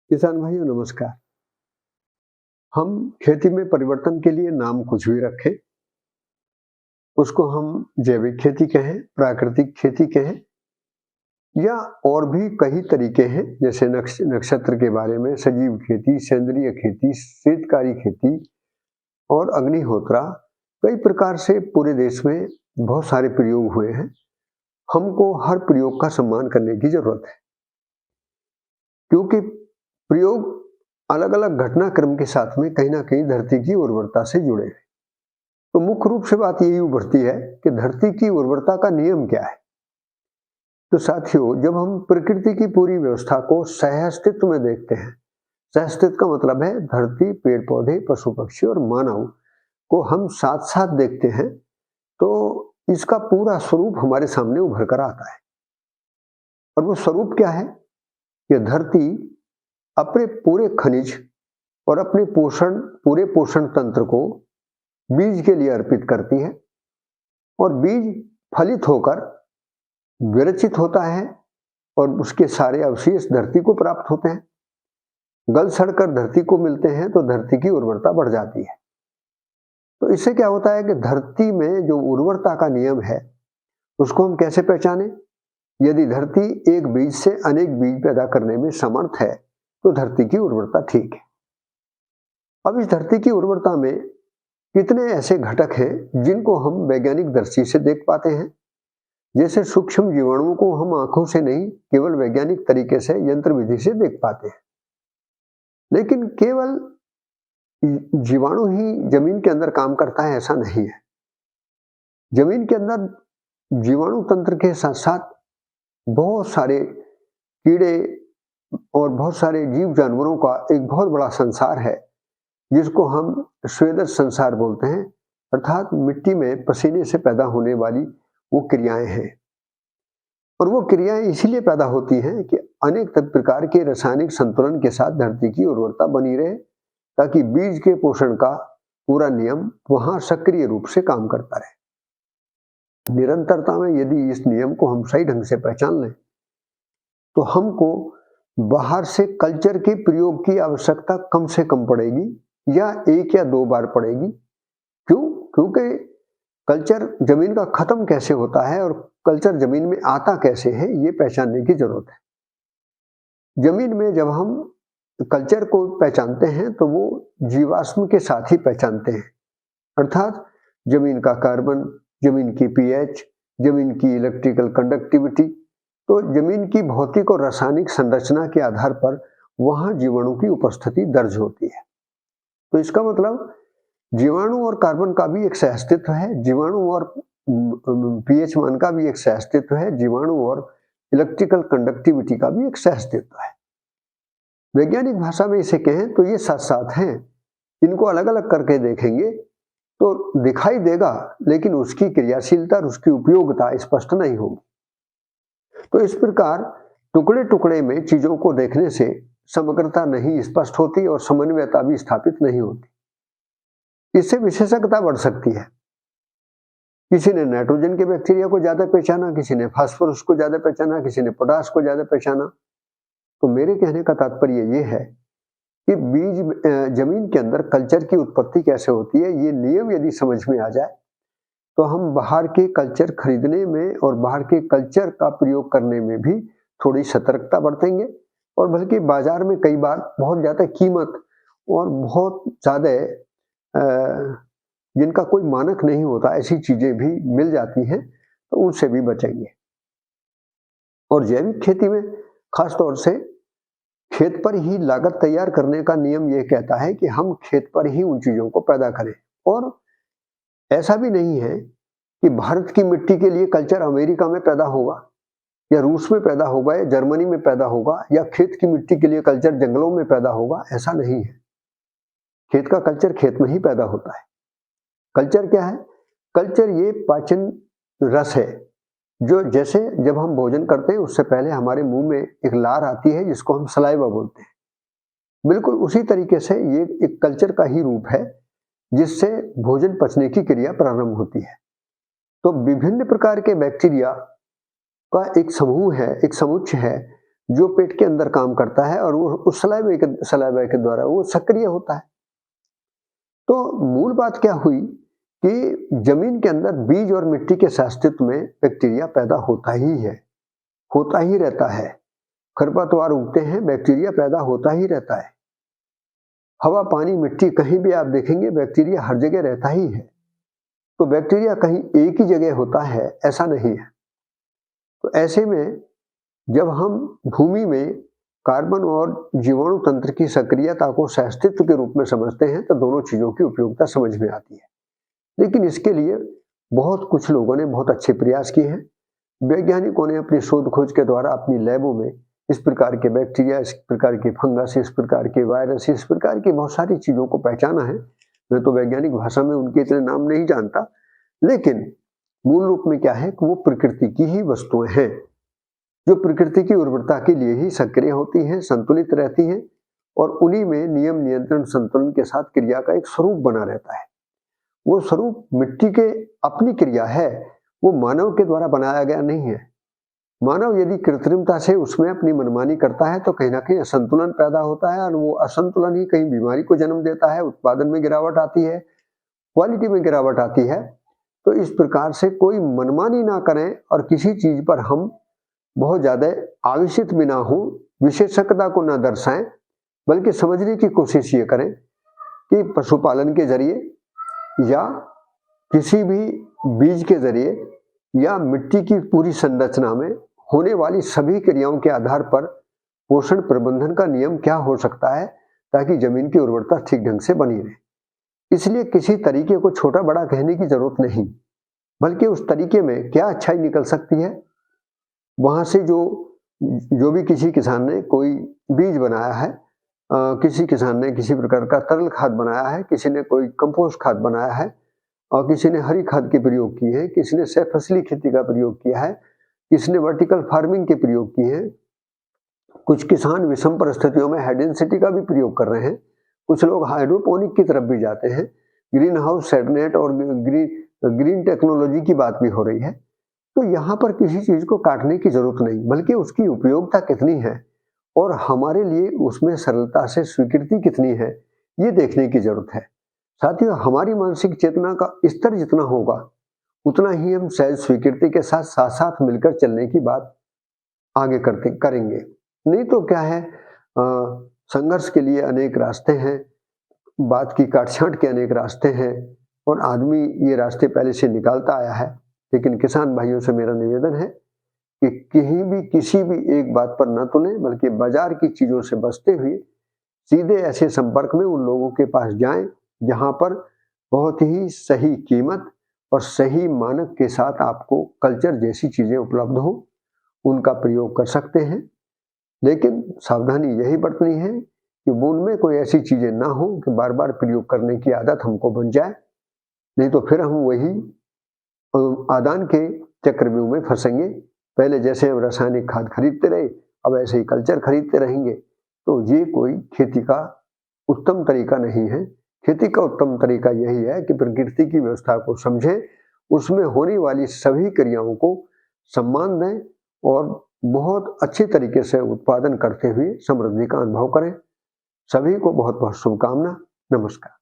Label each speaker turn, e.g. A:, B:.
A: किसान भाइयों नमस्कार। हम खेती में परिवर्तन के लिए नाम कुछ भी रखें, उसको हम जैविक खेती कहें, प्राकृतिक खेती कहें या और भी कई तरीके हैं जैसे नक्षत्र के बारे में सजीव खेती, सेंद्रीय खेती, शीतकारी खेती और अग्निहोत्रा। कई प्रकार से पूरे देश में बहुत सारे प्रयोग हुए हैं। हमको हर प्रयोग का सम्मान करने की जरूरत है क्योंकि प्रयोग अलग-अलग घटनाक्रम के साथ में कहीं न कहीं धरती की उर्वरता से जुड़े हैं। तो मुख्य रूप से बात यही उभरती है कि धरती की उर्वरता का नियम क्या है? तो साथियों, जब हम प्रकृति की पूरी व्यवस्था को सह-अस्तित्व में देखते हैं, सह-अस्तित्व का मतलब है धरती, पेड़-पौधे, पशु-पक्षी और मानव को हम साथ-साथ देखते हैं, तो इसका पूरा स्वरूप हमारे सामने उभर कर आता है। और वो स्वरूप क्या है? कि धरती अपने पूरे खनिज और अपने पूरे पोषण तंत्र को बीज के लिए अर्पित करती है और बीज फलित होकर विरचित होता है और उसके सारे अवशेष धरती को प्राप्त होते हैं, गल सड़कर धरती को मिलते हैं, तो धरती की उर्वरता बढ़ जाती है। तो इससे क्या होता है कि धरती में जो उर्वरता का नियम है उसको हम कैसे पहचानें? यदि धरती एक बीज से अनेक बीज पैदा करने में समर्थ है तो धरती की उर्वरता ठीक है। अब इस धरती की उर्वरता में कितने ऐसे घटक हैं जिनको हम वैज्ञानिक दृष्टि से देख पाते हैं। जैसे सूक्ष्म जीवाणुओं को हम आंखों से नहीं, केवल वैज्ञानिक तरीके से यंत्र विधि से देख पाते हैं। लेकिन केवल जीवाणु ही जमीन के अंदर काम करता है ऐसा नहीं है। जमीन के अंदर जीवाणु तंत्र के साथ साथ बहुत सारे कीड़े और बहुत सारे जीव जानवरों का एक बहुत बड़ा संसार है जिसको हम स्वेदज संसार बोलते हैं, अर्थात मिट्टी में पसीने से पैदा होने वाली वो क्रियाएं हैं। और वो क्रियाएं इसीलिए पैदा होती हैं कि अनेक प्रकार के रासायनिक संतुलन के साथ धरती की उर्वरता बनी रहे, ताकि बीज के पोषण का पूरा नियम वहां सक्रिय रूप से काम करता रहे। निरंतरता में यदि इस नियम को हम सही ढंग से पहचान लें तो हमको बाहर से कल्चर के प्रयोग की आवश्यकता कम से कम पड़ेगी या 1 या 2 बार पड़ेगी। क्यों? क्योंकि कल्चर जमीन का खत्म कैसे होता है और कल्चर जमीन में आता कैसे है, ये पहचानने की जरूरत है। जमीन में जब हम कल्चर को पहचानते हैं तो वो जीवाश्म के साथ ही पहचानते हैं, अर्थात जमीन का कार्बन, जमीन की पीएच, जमीन की इलेक्ट्रिकल कंडक्टिविटी। तो जमीन की भौतिक और रासायनिक संरचना के आधार पर वहां जीवाणु की उपस्थिति दर्ज होती है। तो इसका मतलब जीवाणु और कार्बन का भी एक सहअस्तित्व है, जीवाणु और पीएच मान का भी एक सहअस्तित्व है, जीवाणु और इलेक्ट्रिकल कंडक्टिविटी का भी एक सहअस्तित्व है। वैज्ञानिक भाषा में इसे कहें तो ये साथ साथ हैं। इनको अलग अलग करके देखेंगे तो दिखाई देगा, लेकिन उसकी क्रियाशीलता और उसकी उपयोगिता स्पष्ट नहीं होगी। तो इस प्रकार टुकड़े टुकड़े में चीजों को देखने से समग्रता नहीं स्पष्ट होती और समन्वयता भी स्थापित नहीं होती। इससे विशेषज्ञता बढ़ सकती है। किसी ने नाइट्रोजन के बैक्टीरिया को ज्यादा पहचाना, किसी ने फास्फोरस को ज्यादा पहचाना, किसी ने पोटास को ज्यादा पहचाना। तो मेरे कहने का तात्पर्य ये है कि जमीन के अंदर कल्चर की उत्पत्ति कैसे होती है, ये नियम यदि समझ में आ जाए तो हम बाहर के कल्चर खरीदने में और बाहर के कल्चर का प्रयोग करने में भी थोड़ी सतर्कता बरतेंगे। और बल्कि बाजार में कई बार बहुत ज्यादा कीमत और बहुत ज्यादा जिनका कोई मानक नहीं होता ऐसी चीजें भी मिल जाती हैं, तो उनसे भी बचेंगे। और जैविक खेती में खास तौर से खेत पर ही लागत तैयार करने का नियम यह कहता है कि हम खेत पर ही उन चीजों को पैदा करें। और ऐसा भी नहीं है कि भारत की मिट्टी के लिए कल्चर अमेरिका में पैदा होगा या रूस में पैदा होगा या जर्मनी में पैदा होगा या खेत की मिट्टी के लिए कल्चर जंगलों में पैदा होगा, ऐसा नहीं है। खेत का कल्चर खेत में ही पैदा होता है। कल्चर क्या है? कल्चर ये पाचन रस है जो जैसे जब हम भोजन करते हैं उससे पहले हमारे मुंह में एक लार आती है जिसको हम सलाइवा बोलते हैं। बिल्कुल उसी तरीके से ये एक कल्चर का ही रूप है जिससे भोजन पचने की क्रिया प्रारंभ होती है। तो विभिन्न प्रकार के बैक्टीरिया का एक समूह है, एक समुच्चय है जो पेट के अंदर काम करता है और वो उस सलाइवा के द्वारा वो सक्रिय होता है। तो मूल बात क्या हुई कि जमीन के अंदर बीज और मिट्टी के अस्तित्व में बैक्टीरिया पैदा होता ही है, होता ही रहता है। खरपतवार उगते हैं, बैक्टीरिया पैदा होता ही रहता है। हवा, पानी, मिट्टी, कहीं भी आप देखेंगे बैक्टीरिया हर जगह रहता ही है। तो बैक्टीरिया कहीं एक ही जगह होता है ऐसा नहीं है। तो ऐसे में जब हम भूमि में कार्बन और जीवाणु तंत्र की सक्रियता को सहअस्तित्व के रूप में समझते हैं तो दोनों चीजों की उपयोगिता समझ में आती है। लेकिन इसके लिए बहुत कुछ लोगों ने बहुत अच्छे प्रयास किए हैं। वैज्ञानिकों ने अपनी शोध खोज के द्वारा अपनी लैबों में इस प्रकार के बैक्टीरिया, इस प्रकार के फंगस, इस प्रकार के वायरस, इस प्रकार की बहुत सारी चीजों को पहचाना है। मैं तो वैज्ञानिक भाषा में उनके इतने नाम नहीं जानता, लेकिन मूल रूप में क्या है कि वो प्रकृति की ही वस्तुएं हैं जो प्रकृति की उर्वरता के लिए ही सक्रिय होती हैं, संतुलित रहती हैं और उन्हीं में नियम, नियंत्रण, संतुलन के साथ क्रिया का एक स्वरूप बना रहता है। वो स्वरूप मिट्टी के अपनी क्रिया है, वो मानव के द्वारा बनाया गया नहीं है। मानव यदि कृत्रिमता से उसमें अपनी मनमानी करता है तो कहीं ना कहीं असंतुलन पैदा होता है और वो असंतुलन ही कहीं बीमारी को जन्म देता है, उत्पादन में गिरावट आती है, क्वालिटी में गिरावट आती है। तो इस प्रकार से कोई मनमानी ना करें और किसी चीज पर हम बहुत ज्यादा आवेशित भी ना हो, विशेषज्ञता को ना दर्शाएं, बल्कि समझने की कोशिश ये करें कि पशुपालन के जरिए या किसी भी बीज के जरिए या मिट्टी की पूरी संरचना में होने वाली सभी क्रियाओं के आधार पर पोषण प्रबंधन का नियम क्या हो सकता है ताकि जमीन की उर्वरता ठीक ढंग से बनी रहे। इसलिए किसी तरीके को छोटा बड़ा कहने की जरूरत नहीं, बल्कि उस तरीके में क्या अच्छाई निकल सकती है, वहां से जो भी किसी किसान ने कोई बीज बनाया है, किसी किसान ने किसी प्रकार का तरल खाद बनाया है, किसी ने कोई कंपोस्ट खाद बनाया है और किसी ने हरी खाद के प्रयोग किए हैं, किसी ने सह फसली खेती का प्रयोग किया है, किसी ने वर्टिकल फार्मिंग के प्रयोग किए हैं। कुछ किसान विषम परिस्थितियों में हाई डेंसिटी का भी प्रयोग कर रहे हैं। कुछ लोग हाइड्रोपोनिक की तरफ भी जाते हैं। ग्रीन हाउस सेटनेट और ग्रीन टेक्नोलॉजी की बात भी हो रही है। तो यहाँ पर किसी चीज को काटने की जरूरत नहीं, बल्कि उसकी उपयोगिता कितनी है और हमारे लिए उसमें सरलता से स्वीकृति कितनी है, ये देखने की जरूरत है। साथियों, हमारी मानसिक चेतना का स्तर जितना होगा उतना ही हम सहज स्वीकृति के साथ साथ साथ मिलकर चलने की बात आगे करेंगे। नहीं तो क्या है, संघर्ष के लिए अनेक रास्ते हैं, बात की काटछांट के अनेक रास्ते हैं और आदमी ये रास्ते पहले से निकालता आया है। लेकिन किसान भाइयों से मेरा निवेदन है कि कहीं भी किसी भी एक बात पर न तुलें, बल्कि बाजार की चीजों से बचते हुए सीधे ऐसे संपर्क में उन लोगों के पास जाएं जहां पर बहुत ही सही कीमत और सही मानक के साथ आपको कल्चर जैसी चीजें उपलब्ध हो, उनका प्रयोग कर सकते हैं। लेकिन सावधानी यही बरतनी है कि उनमें कोई ऐसी चीजें ना हो कि बार बार प्रयोग करने की आदत हमको बन जाए, नहीं तो फिर हम वही आदान के चक्रव्यूह में फंसेंगे। पहले जैसे हम रासायनिक खाद खरीदते रहे, अब ऐसे ही कल्चर खरीदते रहेंगे। तो ये कोई खेती का उत्तम तरीका नहीं है। खेती का उत्तम तरीका यही है कि प्रकृति की व्यवस्था को समझें, उसमें होने वाली सभी क्रियाओं को सम्मान दें और बहुत अच्छे तरीके से उत्पादन करते हुए समृद्धि का अनुभव करें। सभी को बहुत बहुत शुभकामना। नमस्कार।